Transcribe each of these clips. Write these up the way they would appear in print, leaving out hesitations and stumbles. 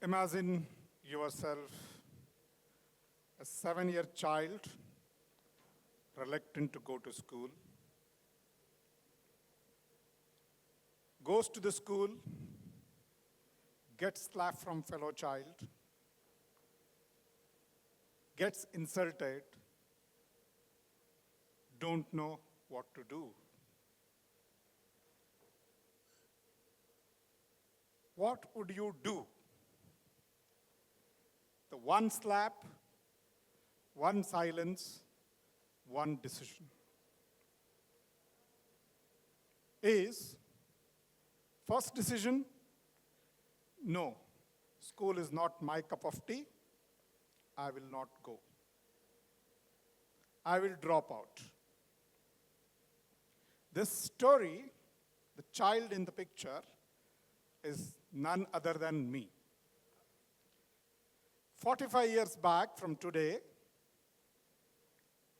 Imagine yourself a 7-year child, reluctant to go to school, goes to the school, gets slapped from fellow child, gets insulted, don't know what to do. What would you do? The one slap, one silence, one decision is, first decision, no, school is not my cup of tea, I will not go. I will drop out. This story, the child in the picture, is none other than me. 45 years back from today,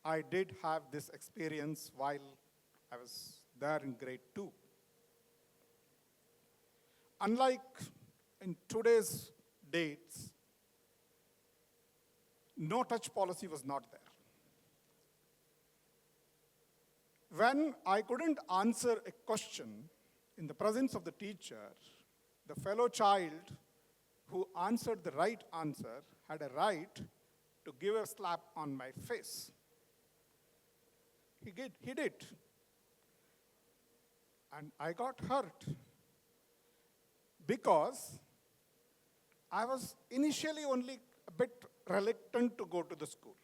I did have this experience while I was there in grade 2. Unlike in today's dates, no touch policy was not there. When I couldn't answer a question in the presence of the teacher, the fellow child who answered the right answer had a right to give a slap on my face. He did. And I got hurt because I was initially only a bit reluctant to go to the school.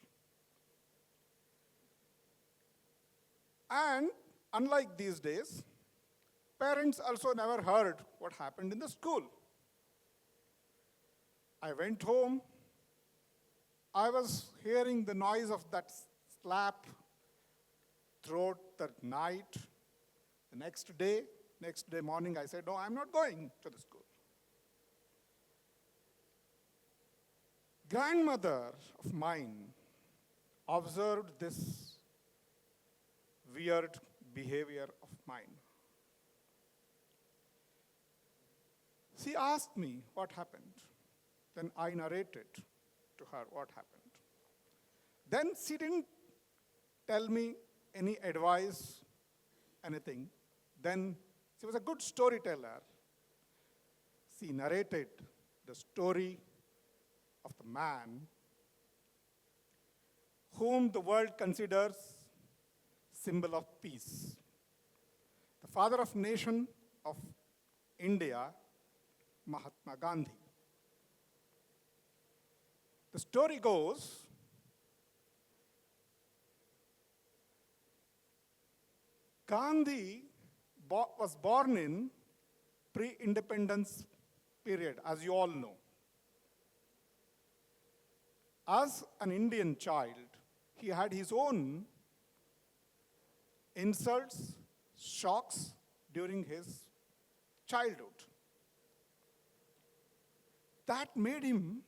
And unlike these days, parents also never heard what happened in the school. I went home. I was hearing the noise of that slap throughout the night. The next day morning, I said, no, I'm not going to the school. Grandmother of mine observed this weird behavior of mine. She asked me what happened. Then I narrated to her what happened. Then she didn't tell me any advice, anything. Then she was a good storyteller. She narrated the story of the man whom the world considers symbol of peace. The father of nation of India, Mahatma Gandhi. The story goes, Gandhi was born in pre-independence period, as you all know. As an Indian child, he had his own insults, shocks during his childhood. That made him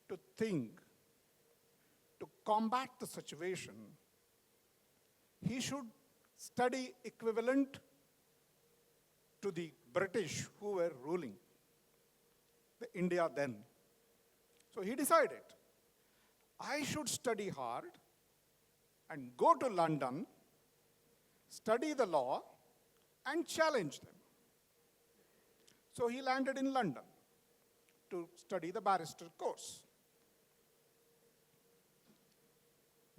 to think, to combat the situation, he should study equivalent to the British who were ruling the India then. So he decided, I should study hard and go to London, study the law, and challenge them. So he landed in London to study the barrister course.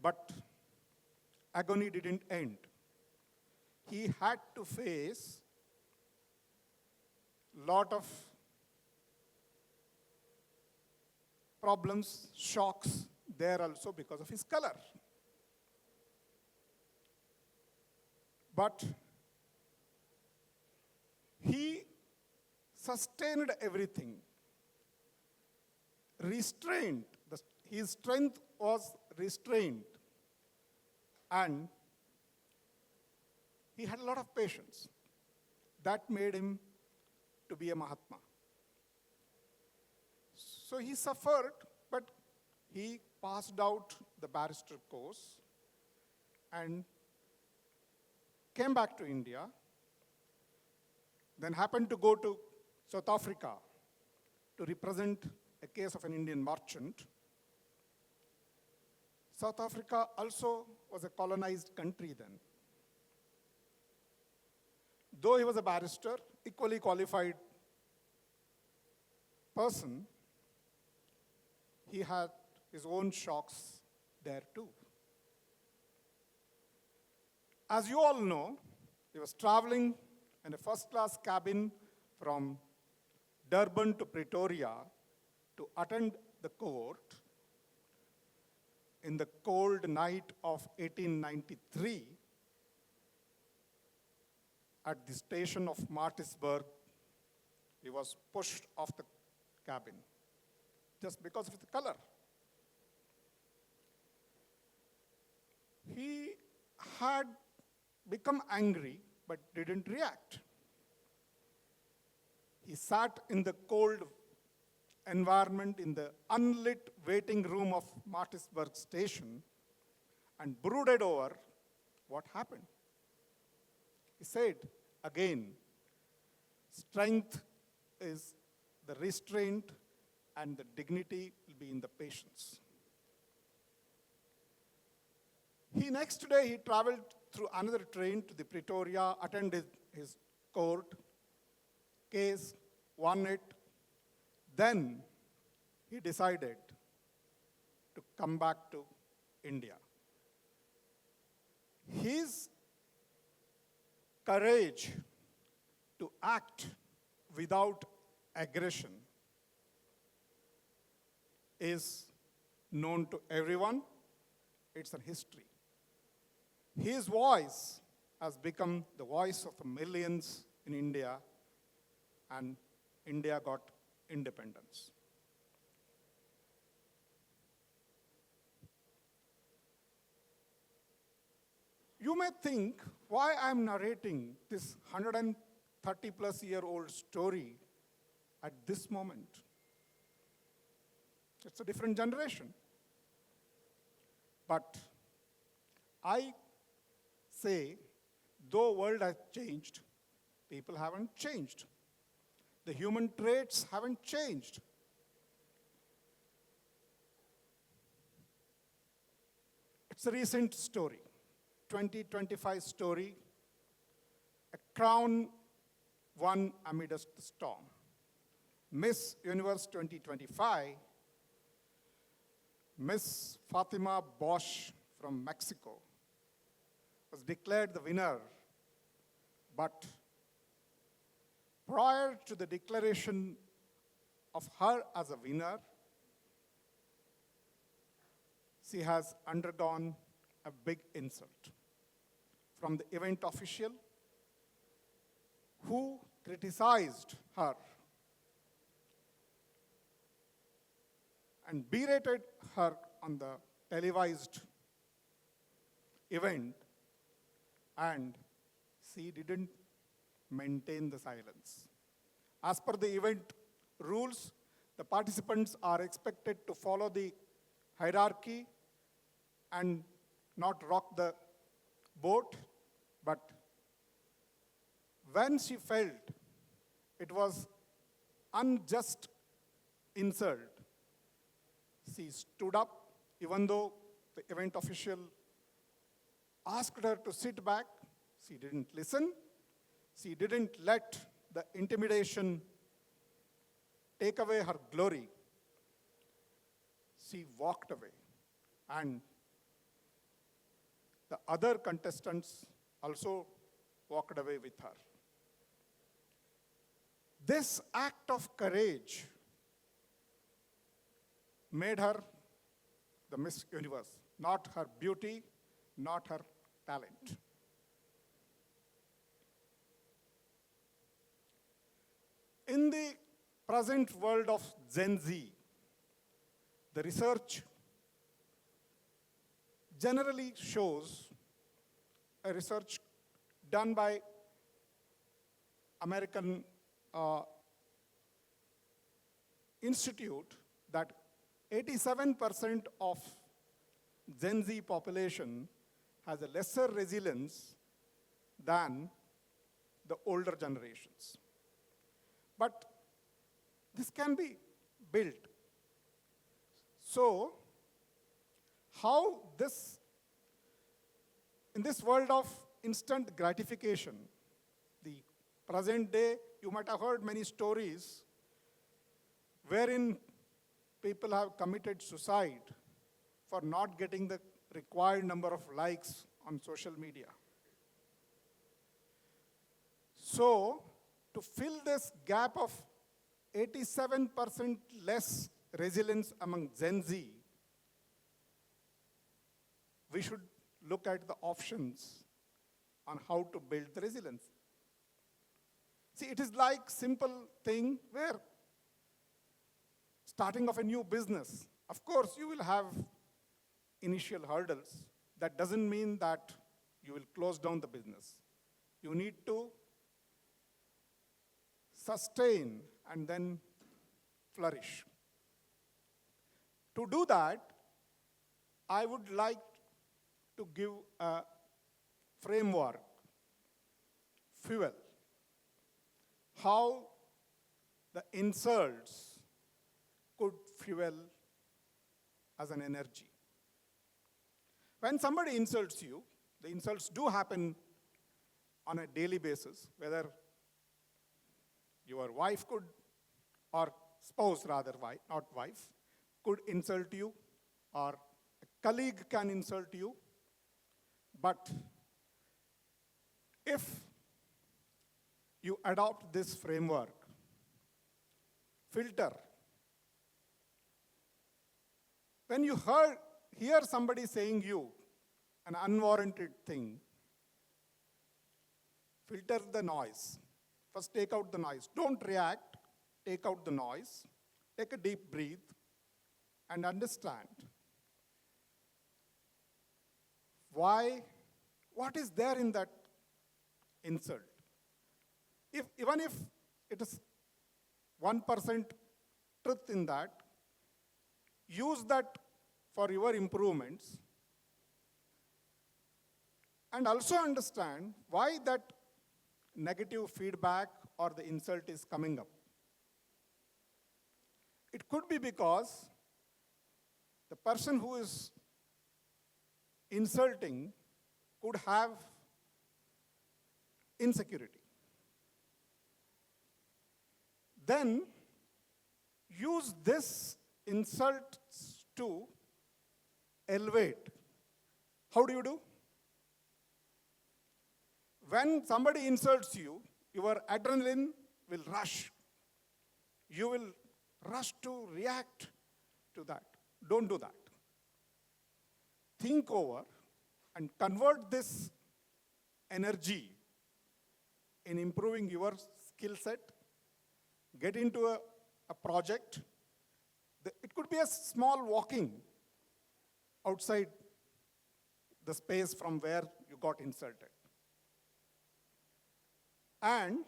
But agony didn't end. He had to face a lot of problems, shocks there also because of his color. But he sustained everything. Restrained. His strength was restrained. And he had a lot of patience. That made him to be a Mahatma. So he suffered, but he passed out the barrister course and came back to India, then happened to go to South Africa to represent a case of an Indian merchant. South Africa also was a colonized country then. Though he was a barrister, equally qualified person, he had his own shocks there too. As you all know, he was traveling in a first-class cabin from Durban to Pretoria to attend the court in the cold night of 1893 at the station of Maritzburg. He was pushed off the cabin just because of the color. He had become angry but didn't react. He sat in the cold environment in the unlit waiting room of Maritzburg station and brooded over what happened. He said, again, strength is the restraint and the dignity will be in the patience. Next day, he traveled through another train to the Pretoria, attended his court case, won it. Then he decided to come back to India. His courage to act without aggression is known to everyone. It's a history. His voice has become the voice of the millions in India, and India got independence. You may think why I'm narrating this 130-plus-year-old story at this moment. It's a different generation. But I say, though world has changed, people haven't changed. The human traits haven't changed. It's a recent story, 2025 story, a crown won amidst the storm. Miss Universe 2025, Miss Fatima Bosch from Mexico, was declared the winner, but prior to the declaration of her as a winner, she has undergone a big insult from the event official who criticized her and berated her on the televised event, and she didn't maintain the silence. As per the event rules, the participants are expected to follow the hierarchy and not rock the boat, but when she felt it was unjust insult, she stood up, even though the event official asked her to sit back. She didn't listen. She didn't let the intimidation take away her glory. She walked away, and the other contestants also walked away with her. This act of courage made her the Miss Universe, not her beauty, not her talent. In the present world of Gen Z, the research generally shows a research done by American institute that 87% of Gen Z population has a lesser resilience than the older generations. But this can be built. So, how this, in this world of instant gratification, the present day, you might have heard many stories wherein people have committed suicide for not getting the required number of likes on social media. So, to fill this gap of 87% less resilience among Gen Z, we should look at the options on how to build the resilience. See, it is like simple thing where starting of a new business, of course you will have initial hurdles. That doesn't mean that you will close down the business. You need to sustain and then flourish. To do that, I would like to give a framework, fuel, how the insults could fuel as an energy. When somebody insults you, the insults do happen on a daily basis, whether your wife could, or spouse rather, not wife, could insult you, or a colleague can insult you. But if you adopt this framework, filter, when you hear somebody saying you an unwarranted thing, filter the noise. First, take out the noise. Don't react. Take out the noise. Take a deep breath and understand why, what is there in that insult. Even if it is 1% truth in that, use that for your improvements, and also understand why that negative feedback or the insult is coming up. It could be because the person who is insulting could have insecurity. Then use this insult to elevate. How do you do? When somebody insults you, your adrenaline will rush. You will rush to react to that. Don't do that. Think over and convert this energy in improving your skill set. Get into a project. It could be a small walking outside the space from where you got insulted. And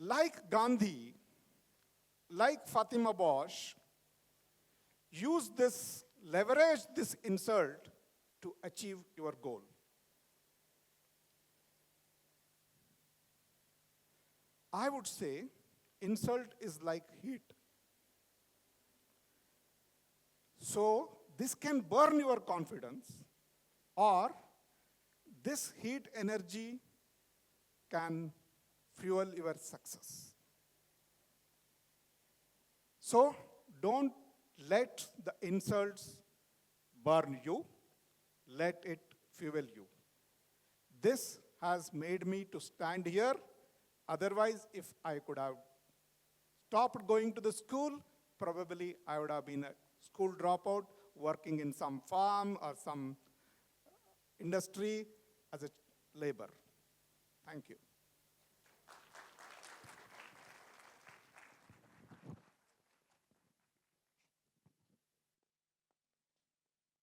like Gandhi, like Fatima Bosch, leverage this insult to achieve your goal. I would say insult is like heat. So this can burn your confidence, or this heat energy can fuel your success. So don't let the insults burn you, let it fuel you. This has made me to stand here. Otherwise, if I could have stopped going to the school, probably I would have been a school dropout, working in some farm or some industry as a labor. Thank you.